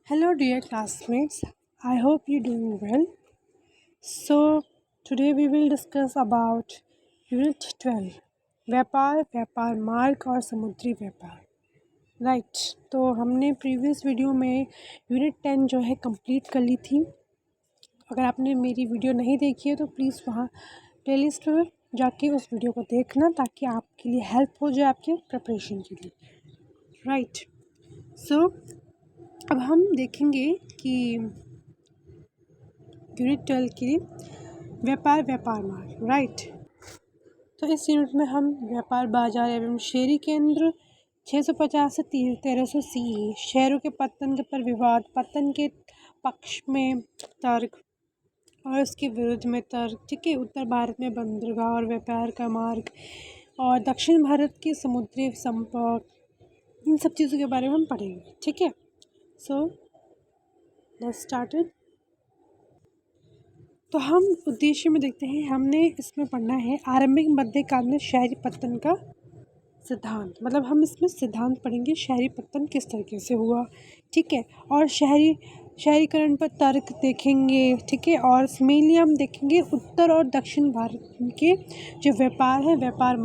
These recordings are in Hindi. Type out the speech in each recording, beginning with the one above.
Hello, dear classmates. I hope you're doing well. So, today we will discuss about Unit 12 व्यापार मार्ग और समुद्री व्यापार राइट। तो हमने प्रीवियस वीडियो में यूनिट 10 जो है कंप्लीट कर ली थी। अगर आपने मेरी वीडियो नहीं देखी है तो प्लीज़ वहाँ प्लेलिस्ट में जाके उस वीडियो को देखना ताकि आपके लिए हेल्प हो जाए आपके प्रिपरेशन के लिए राइट। सो अब हम देखेंगे कि यूनिट 12 की व्यापार मार्ग राइट। तो इस यूनिट में हम व्यापार बाजार एवं शेयरी केंद्र 650 से 1300 CE, शहरों के पतन पर विवाद, पतन के पक्ष में तर्क और उसके विरुद्ध में तर्क, ठीक है। उत्तर भारत में बंदरगाह और व्यापार का मार्ग और दक्षिण भारत के समुद्री संपर्क, इन सब चीज़ों के बारे में हम पढ़ेंगे, ठीक है। So let's start it. तो हम उद्देश्य में देखते हैं, हमने इसमें पढ़ना है आरंभिक मध्यकाल में शहरी पतन का सिद्धांत। मतलब हम इसमें सिद्धांत पढ़ेंगे शहरी पतन किस तरीके से हुआ, ठीक है। और शहरीकरण पर तर्क देखेंगे, ठीक है। और मेनली हम देखेंगे उत्तर और दक्षिण भारत के जो व्यापार है, व्यापार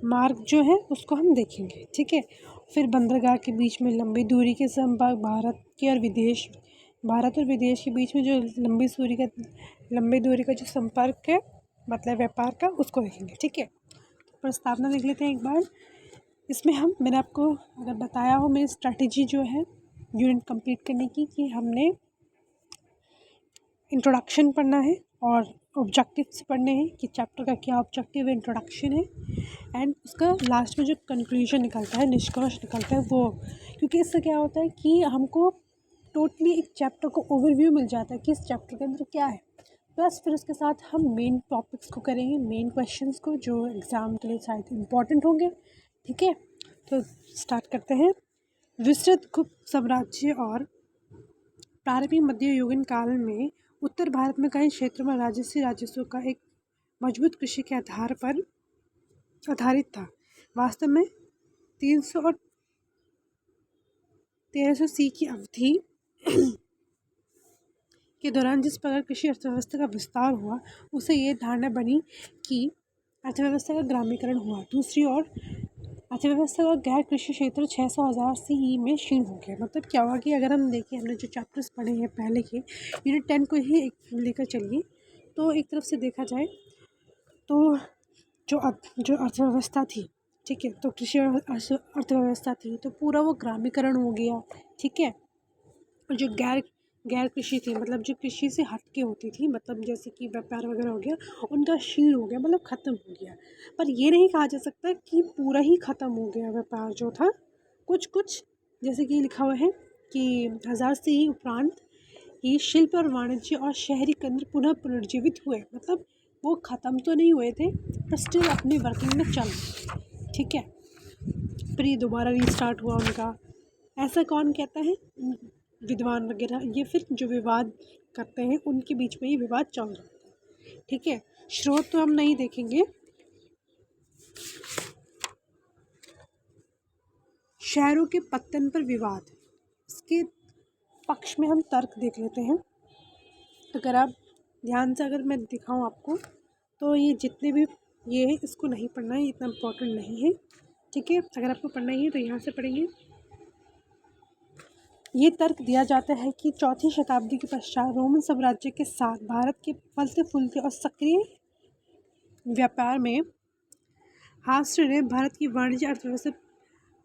मार्ग जो है उसको हम देखेंगे, ठीक है। फिर बंदरगाह के बीच में लंबी दूरी के संपर्क, भारत और विदेश के बीच में जो लंबी दूरी का जो संपर्क है, मतलब व्यापार का, उसको देखेंगे, ठीक है। प्रस्तावना देख लेते हैं एक बार। इसमें मैंने आपको अगर बताया हो मेरी स्ट्रैटेजी जो है यूनिट कंप्लीट करने की, कि हमने इंट्रोडक्शन पढ़ना है और ऑब्जेक्टिव्स पढ़ने हैं कि चैप्टर का क्या ऑब्जेक्टिव है, इंट्रोडक्शन है, एंड उसका लास्ट में जो कंक्लूजन निकलता है, निष्कर्ष निकलता है वो। क्योंकि इससे क्या होता है कि हमको टोटली एक चैप्टर को ओवरव्यू मिल जाता है कि इस चैप्टर के अंदर क्या है, प्लस फिर उसके साथ हम मेन टॉपिक्स को करेंगे, मेन क्वेश्चंस को जो एग्ज़ाम के लिए शायद इम्पोर्टेंट होंगे, ठीक है। तो स्टार्ट करते हैं। विस्तृत गुप्त साम्राज्य और प्रारंभिक मध्ययुगीन काल में उत्तर भारत में कई क्षेत्रों में राजस्व का एक मजबूत कृषि के आधार पर आधारित था। वास्तव में 300 और 1300 सी की अवधि के दौरान जिस प्रकार कृषि अर्थव्यवस्था का विस्तार हुआ, उससे ये धारणा बनी कि अर्थव्यवस्था का ग्रामीकरण हुआ। दूसरी ओर अर्थव्यवस्था का गैर कृषि क्षेत्र 600,000 CE में क्षीण हो गया। मतलब क्या हुआ कि अगर हम देखें, हमने जो चैप्टर्स पढ़े हैं पहले के, यूनिट 10 को ही लेकर चलिए, तो एक तरफ से देखा जाए तो जो अर्थव्यवस्था थी, ठीक है, तो कृषि अर्थव्यवस्था थी, तो पूरा वो ग्रामीकरण हो गया, ठीक है। और जो गैर कृषि थी, मतलब जो कृषि से हट के होती थी, मतलब जैसे कि व्यापार वगैरह हो गया, उनका क्षीण हो गया, मतलब ख़त्म हो गया। पर ये नहीं कहा जा सकता कि पूरा ही ख़त्म हो गया व्यापार जो था। कुछ जैसे कि लिखा हुआ है कि 1000 से ही उपरांत ही शिल्प और वाणिज्य और शहरी केंद्र पुनः पुनर्जीवित हुए। मतलब वो ख़त्म तो नहीं हुए थे, पर स्टिल अपनी वर्किंग में चल, ठीक है। फिर ये दोबारा रीस्टार्ट हुआ उनका। ऐसा कौन कहता है? विद्वान वगैरह, ये फिर जो विवाद करते हैं उनके बीच में ही विवाद चल रहा है, ठीक है। स्रोत तो हम नहीं देखेंगे। शहरों के पत्तन पर विवाद, इसके पक्ष में हम तर्क देख लेते हैं। अगर आप ध्यान से, अगर मैं दिखाऊं आपको, तो ये जितने भी ये है, इसको नहीं पढ़ना है, इतना इम्पोर्टेंट नहीं है, ठीक है। अगर आपको पढ़ना ही है तो यहाँ से पढ़ेंगे। ये तर्क दिया जाता है कि 4वीं शताब्दी के पश्चात रोमन साम्राज्य के साथ भारत के फलते फूलते और सक्रिय व्यापार में हास्य ने भारत की वाणिज्य अर्थव्यवस्था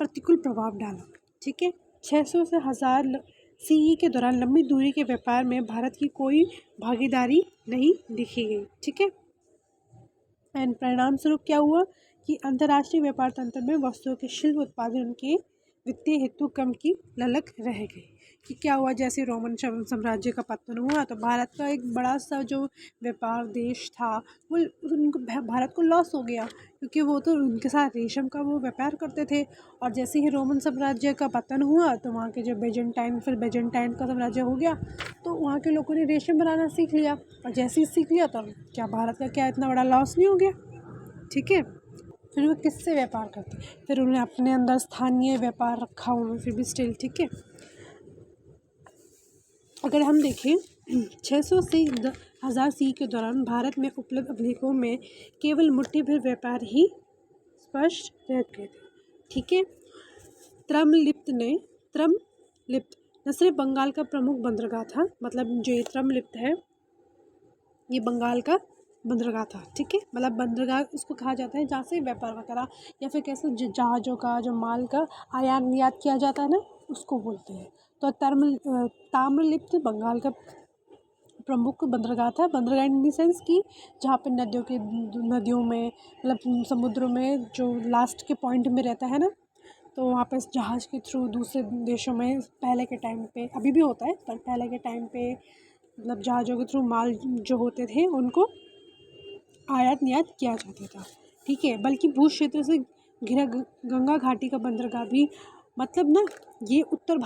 प्रतिकूल प्रभाव डाला, ठीक है। 600 से 1000 CE के दौरान लंबी दूरी के व्यापार में भारत की कोई भागीदारी नहीं दिखी गई, ठीक है। एंड परिणाम स्वरूप क्या हुआ कि अंतर्राष्ट्रीय व्यापार तंत्र में वस्तुओं के शिल्प उत्पादन के वित्तीय हेतु कम की ललक रह गई। कि क्या हुआ, जैसे रोमन साम्राज्य का पतन हुआ तो भारत का एक बड़ा सा जो व्यापार देश था वो उनको भारत को लॉस हो गया, क्योंकि वो तो उनके साथ रेशम का वो व्यापार करते थे। और जैसे ही रोमन साम्राज्य का पतन हुआ तो वहाँ के जो बेजेंटाइन का साम्राज्य हो गया, तो वहाँ के लोगों ने रेशम बनाना सीख लिया। और जैसे ही सीख लिया तो क्या भारत का क्या इतना बड़ा लॉस नहीं हो गया, ठीक है। फिर वो किससे व्यापार करते, फिर उन्होंने अपने अंदर स्थानीय व्यापार रखा उन्होंने फिर भी स्टिल, ठीक है। अगर हम देखें 600 से 1000 सी के दौरान भारत में उपलब्ध अभिलेखों में केवल मुट्ठी भर व्यापार ही स्पष्ट रह गए थे। ठीक है। त्रमलिप्त न सिर्फ बंगाल का प्रमुख बंदरगाह था, मतलब जो ये त्रमलिप्त है ये बंगाल का बंदरगाह था। ठीक है, मतलब बंदरगाह उसको कहा जाता है जहाँ से व्यापार वगैरह या फिर कैसे जहाज़ों का जो माल का आयात निर्यात किया जाता है ना, उसको बोलते हैं। तो ताम्रलिप्त बंगाल का प्रमुख बंदरगाह था। बंदरगाह इन द सेंस कि जहाँ पे नदियों में मतलब समुद्रों में जो लास्ट के पॉइंट में रहता है ना, तो वहाँ पे जहाज़ के थ्रू दूसरे देशों में पहले के टाइम पे, अभी भी होता है पर पहले के टाइम पे मतलब जहाज़ों के थ्रू माल जो होते थे उनको आयात निर्यात किया जाता था। ठीक है, बल्कि भूज क्षेत्र से घिरा गंगा घाटी का बंदरगाह भी, मतलब ना ये उत्तर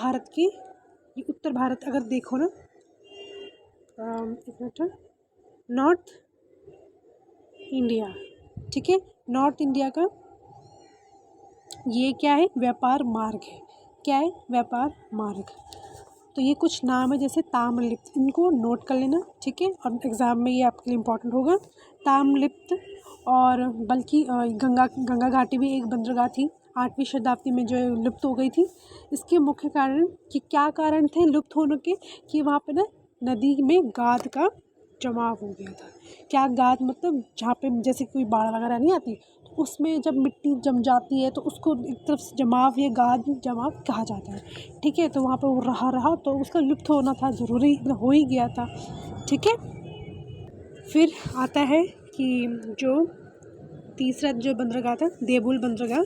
भारत अगर देखो ना, एक मिनट, नॉर्थ इंडिया, ठीक है, नॉर्थ इंडिया का ये क्या है, व्यापार मार्ग है। क्या है, व्यापार मार्ग। तो ये कुछ नाम है जैसे ताम्रलिप्त, इनको नोट कर लेना। ठीक है, और एग्ज़ाम में ये आपके लिए इम्पोर्टेंट होगा। ताम्रलिप्त और बल्कि गंगा घाटी भी एक बंदरगाह थी 8वीं शताब्दी में जो लुप्त हो गई थी। इसके मुख्य कारण कि क्या कारण थे लुप्त होने के, कि वहाँ पे ना नदी में गाद का जमाव हो गया था। क्या गाद, मतलब जहाँ पे जैसे कोई बाढ़ वगैरह नहीं आती तो उसमें जब मिट्टी जम जाती है तो उसको एक तरफ से जमाव या गाद जमाव कहा जाता है। ठीक है, तो वहाँ पे वो रहा तो उसका लुप्त होना था, ज़रूरी हो ही गया था। ठीक है, फिर आता है कि जो तीसरा जो बंदरगाह था देवुल बंदरगाह,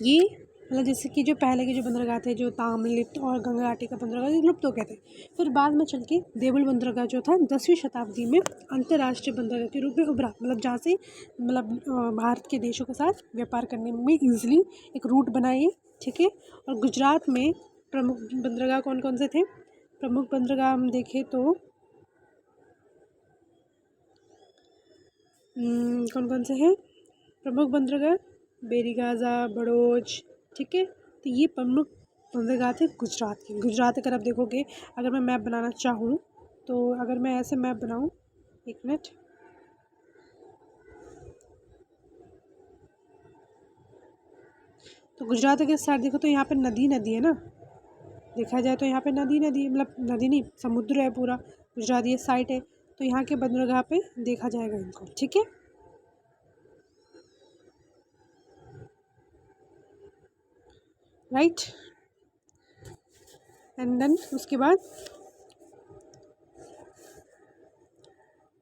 ये मतलब जैसे कि जो पहले के जो बंदरगाह थे जो ताम्रलिप्त और गंगा घाटी का बंदरगाह लुप्त हो गए थे। फिर बाद में चल के देवुल बंदरगाह जो था 10वीं शताब्दी में अंतर्राष्ट्रीय बंदरगाह के रूप में उभरा, मतलब जहाँ से मतलब भारत के देशों के साथ व्यापार करने में ईजिली एक रूट बनाई। ठीक है, और गुजरात में प्रमुख बंदरगाह कौन कौन से थे? प्रमुख बंदरगाह हम देखें तो कौन कौन से हैं प्रमुख बंदरगाह? बेरीगाज़ा, बड़ौज। ठीक है, तो ये प्रमुख बंदरगाह थे गुजरात के। गुजरात अगर आप देखोगे, अगर मैं मैप बनाना चाहूँ तो अगर मैं ऐसे मैप बनाऊँ, एक मिनट, तो गुजरात अगर साइड देखो तो यहाँ पे नदी है ना, देखा जाए तो यहाँ पे नदी मतलब नदी नहीं, समुद्र है पूरा। गुजरात ये साइड है, तो यहाँ के बंदरगाह पे देखा जाएगा इनको। ठीक है, राइट। एंड देन उसके बाद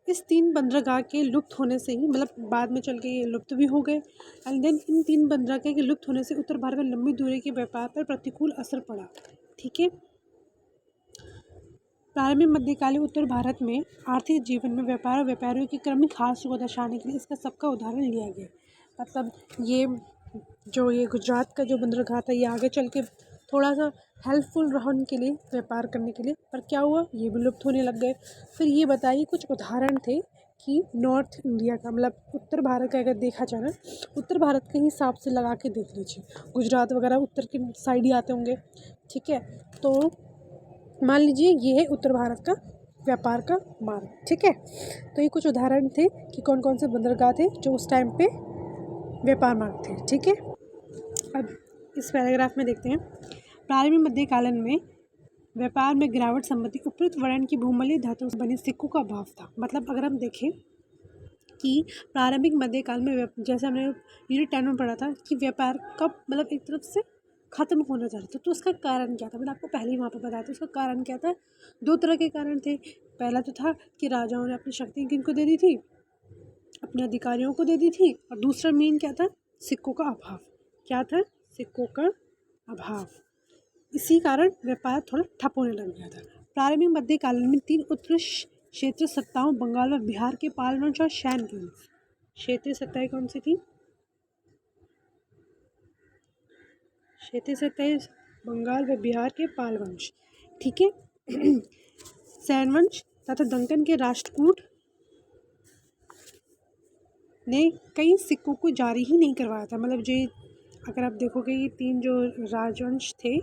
इस 3 बंदरगाह के लुप्त होने से ही, मतलब बाद में चल के ये लुप्त भी हो गए। एंड देन इन 3 बंदरगाह के लुप्त होने से उत्तर भारत में लंबी दूरी के व्यापार पर प्रतिकूल असर पड़ा। ठीक है, प्रारंभिक मध्यकालीन उत्तर भारत में आर्थिक जीवन में व्यापार और व्यापारियों की क्रमिक ह्रास को दर्शाने के लिए इसका सबका उदाहरण लिया गया। मतलब ये जो ये गुजरात का जो बंदरगाह था ये आगे चल के थोड़ा सा हेल्पफुल रहा उनके लिए व्यापार करने के लिए, पर क्या हुआ, ये भी लुप्त होने लग गए। फिर ये बताइए कुछ उदाहरण थे कि नॉर्थ इंडिया का, मतलब उत्तर भारत का अगर देखा जाए ना, उत्तर भारत के हिसाब से लगा के देख लीजिए, गुजरात वगैरह उत्तर के साइड ही आते होंगे। ठीक है, तो मान लीजिए ये है उत्तर भारत का व्यापार का मार्ग। ठीक है, तो ये कुछ उदाहरण थे कि कौन कौन से बंदरगाह थे जो उस टाइम पे व्यापार मार्ग थे। ठीक है, अब इस पैराग्राफ में देखते हैं। प्रारंभिक मध्यकालीन में व्यापार में गिरावट संबंधी उपयुक्त वर्णन की बहुमूल्य धातु से बने सिक्कों का अभाव था। मतलब अगर हम देखें कि प्रारंभिक मध्यकाल में जैसे हमने यूनिट 10 में पढ़ा था कि व्यापार कब मतलब एक तरफ से ख़त्म होना जा रहा था, तो उसका कारण क्या था? मैंने आपको पहले ही वहाँ पर बताया था उसका कारण क्या था। 2 तरह के कारण थे। पहला तो था कि राजाओं ने अपनी शक्ति किनको दे दी थी, अपने अधिकारियों को दे दी थी, और दूसरा मेन क्या था, सिक्कों का अभाव। क्या था? सिक्कों का अभाव। इसी कारण व्यापार थोड़ा ठप होने लग गया था। प्रारंभिक मध्यकाल में 3 उत्कृष्ट क्षेत्रीय सत्ताओं बंगाल व बिहार के पाल वंश और शैन वंश। क्षेत्रीय सत्ताएं कौन सी थी? क्षेत्रीय सत्ताएं बंगाल व बिहार के पाल वंश। ठीक है, सैन वंश तथा दक्कन के राष्ट्रकूट ने कई सिक्कों को जारी ही नहीं करवाया था। मतलब जो अगर आप देखोगे ये 3 जो राजवंश थे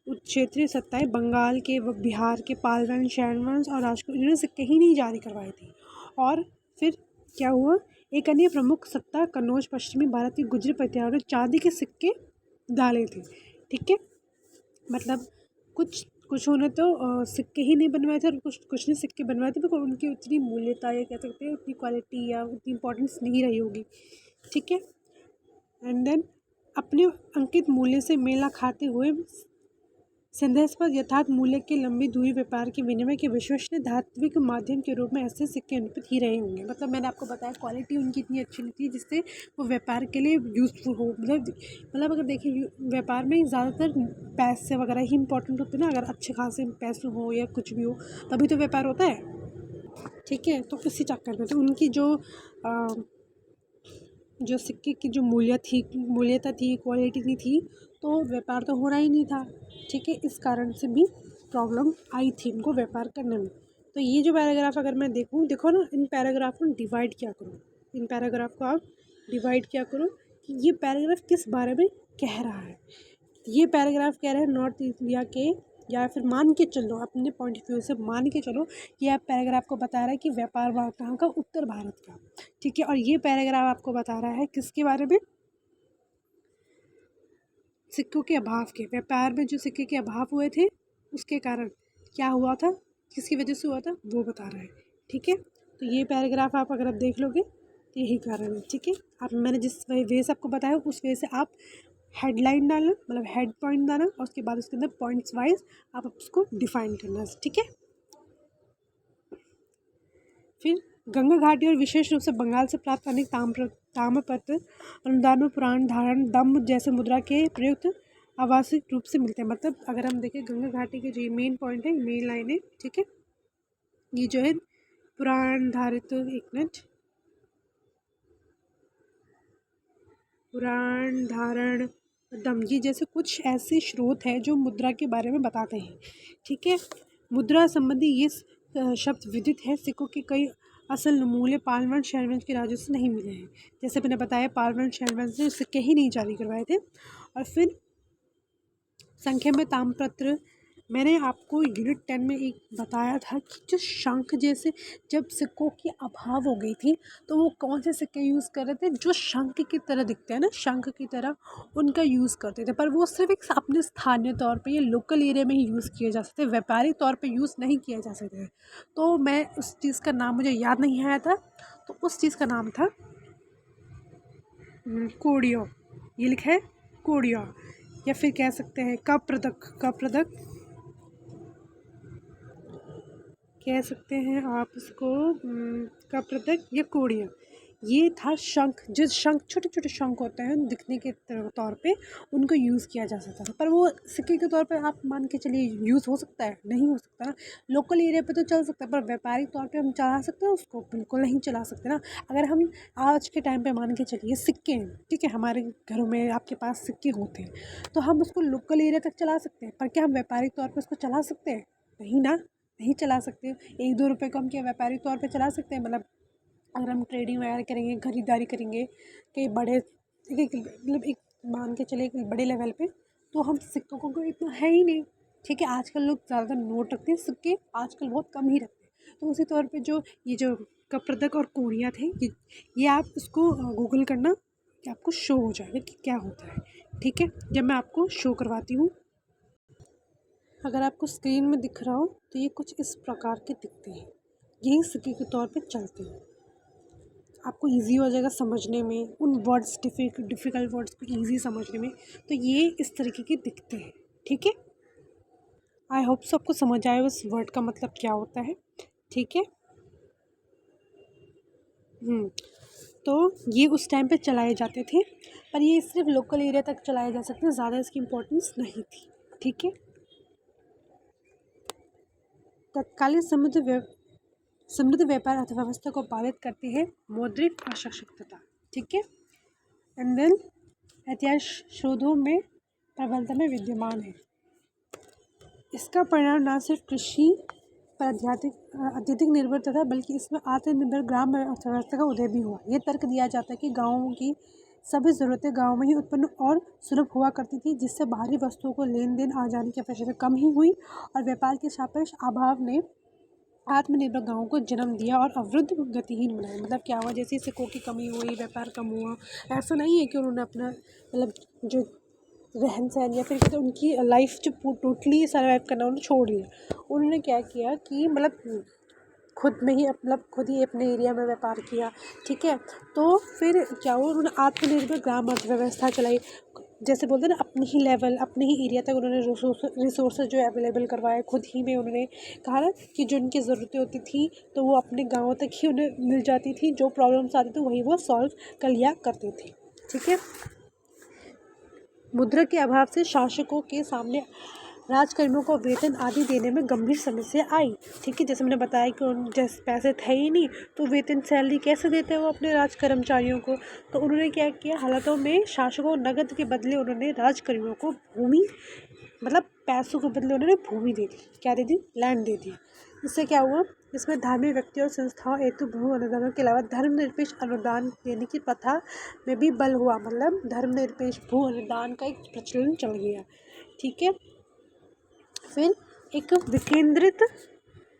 क्षेत्रीय सत्ताएं बंगाल के व बिहार के पालवन, शैनवंश और राजकोट, इन्होंने सिक्के ही नहीं जारी करवाए थे। और फिर क्या हुआ, एक अन्य प्रमुख सत्ता कन्नौज पश्चिमी भारत के गुजरी परिवारों ने चांदी के सिक्के डाले थे। ठीक है, मतलब कुछ कुछ ने तो सिक्के ही नहीं बनवाए थे और कुछ ने सिक्के बनवाए थे, बिकॉज उनकी उतनी मूल्यता या कह सकते हैं उतनी क्वालिटी या उतनी इंपॉर्टेंस नहीं रही होगी। ठीक है, एंड देन अपने अंकित मूल्य से मेला खाते हुए संदेहास्पद यथार्थ मूल्य के लंबी दूरी व्यापार के विनिमय के विश्वसनीय धात्विक माध्यम के रूप में ऐसे सिक्के अनुपस्थित ही रहे होंगे। मतलब मैंने आपको बताया क्वालिटी उनकी इतनी अच्छी नहीं थी जिससे वो व्यापार के लिए यूज़फुल हो। मतलब अगर देखिए व्यापार में ज़्यादातर पैसे वगैरह ही इंपॉर्टेंट होते हैं ना, अगर अच्छे खासे पैसे हो या कुछ भी हो तभी तो व्यापार होता है। ठीक है, तो इसी चक्कर में तो उनकी जो सिक्के की जो मूल्यता थी, क्वालिटी नहीं थी, तो व्यापार तो हो रहा ही नहीं था। ठीक है, इस कारण से भी प्रॉब्लम आई थी इनको व्यापार करने में। तो ये जो पैराग्राफ अगर मैं देखो ना, इन पैराग्राफ को डिवाइड क्या करो, इन पैराग्राफ को आप डिवाइड क्या करो कि ये पैराग्राफ किस बारे में कह रहा है। ये पैराग्राफ कह रहा है नॉर्थ इंडिया के, या फिर मान के चलो अपने पॉइंट ऑफ व्यू से मान के चलो कि आप पैराग्राफ को बता रहा है कि व्यापार वहाँ कहाँ का, उत्तर भारत का। ठीक है, और ये पैराग्राफ आपको बता रहा है किसके बारे में, सिक्कों के अभाव के, व्यापार में जो सिक्के के अभाव हुए थे उसके कारण क्या हुआ था, किसकी वजह से हुआ था, वो बता रहा है। ठीक है, तो ये पैराग्राफ आप अगर आप देख लोगे तो यही कारण है। ठीक है, आप मैंने जिस वे से आपको बताया उस वे से आप हेडलाइन डालना, मतलब हेड पॉइंट डालना, और उसके बाद उसके अंदर पॉइंट्स वाइज आप उसको डिफाइन करना। ठीक है, फिर गंगा घाटी और विशेष रूप से बंगाल से प्राप्त अनेक ताम्रपत्र अनुदान, पुराण, धारण, दम्भ जैसे मुद्रा के प्रयुक्त आवासिक रूप से मिलते हैं। मतलब अगर हम देखें गंगा घाटी के जो मेन पॉइंट है, मेन लाइन है। ठीक है, ये जो है पुराण धारित, एक मिनट, पुराण, धारण, दमगी जैसे कुछ ऐसे स्रोत हैं जो मुद्रा के बारे में बताते हैं। ठीक है, मुद्रा संबंधी ये शब्द विदित है। सिक्कों के कई असल नमूने पालवन शैनवंश के राज्यों से नहीं मिले हैं। जैसे मैंने बताया पालवन शैनवंश ने सिक्के ही नहीं जारी करवाए थे। और फिर संख्या में ताम्रपत्र, मैंने आपको यूनिट 10 में एक बताया था कि जो शंख जैसे जब सिक्कों की अभाव हो गई थी तो वो कौन से सिक्के यूज़ कर रहे थे, जो शंख की तरह दिखते हैं ना, शंख की तरह उनका यूज़ करते थे। पर वो सिर्फ एक अपने स्थानीय तौर पे या लोकल एरिया में ही यूज़ किए जा सकते, व्यापारिक तौर पे यूज़ नहीं किए जा सकते। तो मैं उस चीज़ का नाम मुझे याद नहीं आया था, तो उस चीज़ का नाम था कोडियो। ये लिखा है कोडियो, या फिर कह सकते हैं कप्रदक कह सकते हैं आप इसको, कप्रदक या कोडिया। ये था शंख, जो शंख छोटे छोटे शंख होते हैं दिखने के तौर पे, उनको यूज़ किया जा सकता था। पर वो सिक्के के तौर पे आप मान के चलिए यूज़ हो सकता है, नहीं हो सकता ना। लोकल एरिया पे तो चल सकता है, पर व्यापारिक तौर पे हम चला सकते हैं उसको, बिल्कुल नहीं चला सकते ना। अगर हम आज के टाइम पे मान के चलिए सिक्के हैं, ठीक है, हमारे घरों में आपके पास सिक्के होते हैं, तो हम उसको लोकल एरिया तक चला सकते हैं, पर क्या हम व्यापारिक तौर पर उसको चला सकते हैं? नहीं ना, नहीं चला सकते। 1-2 रुपये को हम क्या व्यापारिक तौर पे चला सकते हैं? मतलब अगर हम ट्रेडिंग वगैरह करेंगे, खरीदारी करेंगे कई बड़े, ठीक है, मतलब एक मान के चले एक बड़े लेवल पे, तो हम सिक्कों को इतना है ही नहीं। ठीक है, आजकल लोग ज़्यादातर नोट रखते हैं, सिक्के आजकल बहुत कम ही रखते हैं। तो उसी तौर पे जो ये जो कप्रदक और कोड़ियाँ थे, ये आप उसको गूगल करना कि आपको शो हो जाएगा कि क्या होता है। ठीक है, जब मैं आपको शो करवाती हूँ, अगर आपको स्क्रीन में दिख रहा हो तो ये कुछ इस प्रकार के दिखते हैं, यही सिक्के के तौर पे चलते हैं। आपको इजी हो जाएगा समझने में, उन वर्ड्स डिफ़िकल्ट वर्ड्स को इजी समझने में। तो ये इस तरीके के दिखते हैं। ठीक है, आई होप सो आपको समझ आए उस वर्ड का मतलब क्या होता है। ठीक है, तो ये उस टाइम पे चलाए जाते थे, पर ये सिर्फ लोकल एरिया तक चलाए जा सकते हैं, ज़्यादा इसकी इम्पोर्टेंस नहीं थी। ठीक है, तत्कालीन समृद्ध व्यापार अर्थव्यवस्था को बाधित करती है मौद्रिक अशक्तता। ठीक है, एंड देन ऐतिहासिक शोधों में प्रबलता में विद्यमान है। इसका परिणाम न सिर्फ कृषि पर अत्यधिक निर्भरता था, बल्कि इसमें आत्मनिर्भर ग्राम अर्थव्यवस्था का उदय भी हुआ। ये तर्क दिया जाता है कि गाँवों की सभी ज़रूरतें गाँव में ही उत्पन्न और सुलभ हुआ करती थी, जिससे बाहरी वस्तुओं को लेन देन आ जाने की आवश्यकता कम ही हुई और व्यापार के सापेक्ष अभाव ने आत्मनिर्भर गाँवों को जन्म दिया और अवरुद्ध गतिहीन बनाया। मतलब क्या हुआ, जैसे सिक्कों की कमी हुई, व्यापार कम हुआ, ऐसा नहीं है कि उन्होंने अपना मतलब जो रहन सहन या फिर तो उनकी लाइफ जो टोटली सर्वाइव करना उन्होंने छोड़ दिया। उन्होंने क्या किया कि मतलब खुद में ही मतलब खुद ही अपने एरिया में व्यापार किया, ठीक है। तो फिर क्या हुआ, उन्होंने आत्मनिर्भर ग्राम अर्थव्यवस्था चलाई। जैसे बोलते हैं ना, अपनी ही लेवल अपने ही एरिया तक उन्होंने रिसोर्सेज जो अवेलेबल करवाए खुद ही में। उन्होंने कहा ना कि जो उनकी ज़रूरतें होती थी तो वो अपने गाँव तक ही उन्हें मिल जाती थी, जो प्रॉब्लम्स आती थी वही वो सॉल्व कर लिया करते थे, ठीक है। मुद्रा के अभाव से शासकों के सामने राजकर्मियों को वेतन आदि देने में गंभीर समस्या आई, ठीक है। जैसे मैंने बताया कि उन जैसे पैसे थे ही नहीं तो वेतन सैलरी कैसे देते हैं वो अपने राज कर्मचारियों को। तो उन्होंने क्या किया, हालातों में शासकों नगद के बदले उन्होंने राजकर्मियों को भूमि मतलब पैसों के बदले उन्होंने भूमि दे दी। क्या दे दी? लैंड दे दी। इससे क्या हुआ, इसमें धार्मिक व्यक्तियों और संस्थाओं हेतु भू अनुदानों के अलावा धर्मनिरपेक्ष अनुदान देने की प्रथा में भी बल हुआ। मतलब धर्मनिरपेक्ष भू अनुदान का एक प्रचलन चल गया, ठीक है। फिर एक विकेंद्रित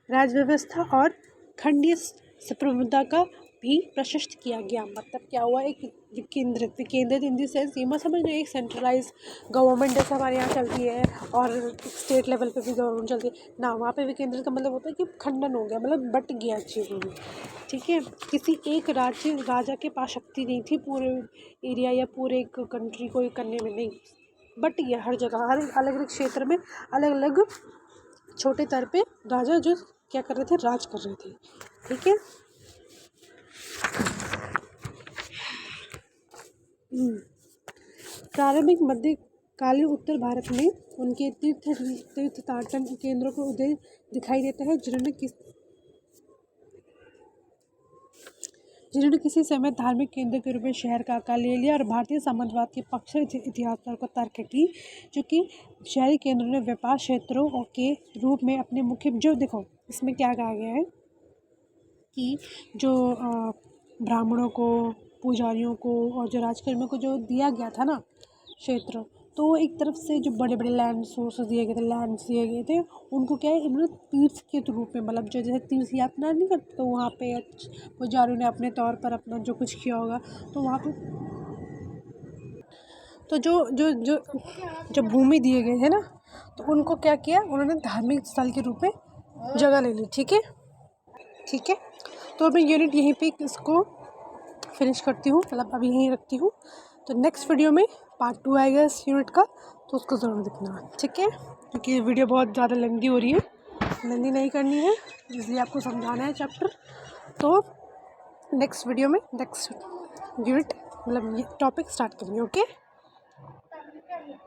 राज्य व्यवस्था और खंडीय संप्रभुता का भी प्रशस्त किया गया। मतलब क्या हुआ, एक विकेंद्रित इन द सेंस ये मत समझ रहे एक सेंट्रलाइज गवर्नमेंट जैसे हमारे यहाँ चलती है और स्टेट लेवल पे भी गवर्नमेंट चलती है ना। वहाँ पे विकेंद्रित का मतलब होता है कि खंडन हो गया, मतलब बट गया चीज़ों में, ठीक है। किसी एक राजा के पास शक्ति नहीं थी पूरे एरिया या पूरे एक कंट्री को करने में, नहीं, बट ये हर जगह हर अलग अलग क्षेत्र में अलग अलग छोटे स्तर पे राजा जो क्या कर रहे थे, राज कर रहे थे, ठीक है। प्रारंभिक मध्यकालीन उत्तर भारत में उनके तीर्थाटन केंद्रों को उदय दिखाई देता है, जिन्होंने किसी समय धार्मिक केंद्र के रूप में शहर का आकार ले लिया और भारतीय साम्राज्यवाद के पक्ष इतिहासकार को तर्क की, चूँकि शहरी केंद्रों ने व्यापार क्षेत्रों के रूप में अपने मुख्य जो देखो इसमें क्या कहा गया है कि जो ब्राह्मणों को, पुजारियों को और जो राजकर्मियों को जो दिया गया था ना क्षेत्र, तो वो एक तरफ से जो बड़े बड़े लैंड सोर्सेज दिए गए थे उनको क्या है, इन्होंने तीर्थ के रूप में मतलब जो जैसे तीर्थ यात्रा नहीं करते तो वहाँ पे पुजारियों ने अपने तौर पर अपना जो कुछ किया होगा तो वहाँ पे तो जो जो जो जो भूमि दिए गए थे ना तो उनको क्या किया, उन्होंने धार्मिक स्थल के रूप में जगह ले ली, ठीक है, ठीक है। तो मैं यूनिट यहीं पे इसको फिनिश करती हूँ, मतलब अभी यहीं रखती हूँ। तो नेक्स्ट वीडियो में पार्ट 2 आएगा इस यूनिट का, तो उसको ज़रूर देखना, ठीक है। क्योंकि ये वीडियो बहुत ज़्यादा लेंदी हो रही है, लेंदी नहीं करनी है, इसलिए आपको समझाना है चैप्टर। तो नेक्स्ट वीडियो में नेक्स्ट यूनिट मतलब ये टॉपिक स्टार्ट करेंगे, ओके।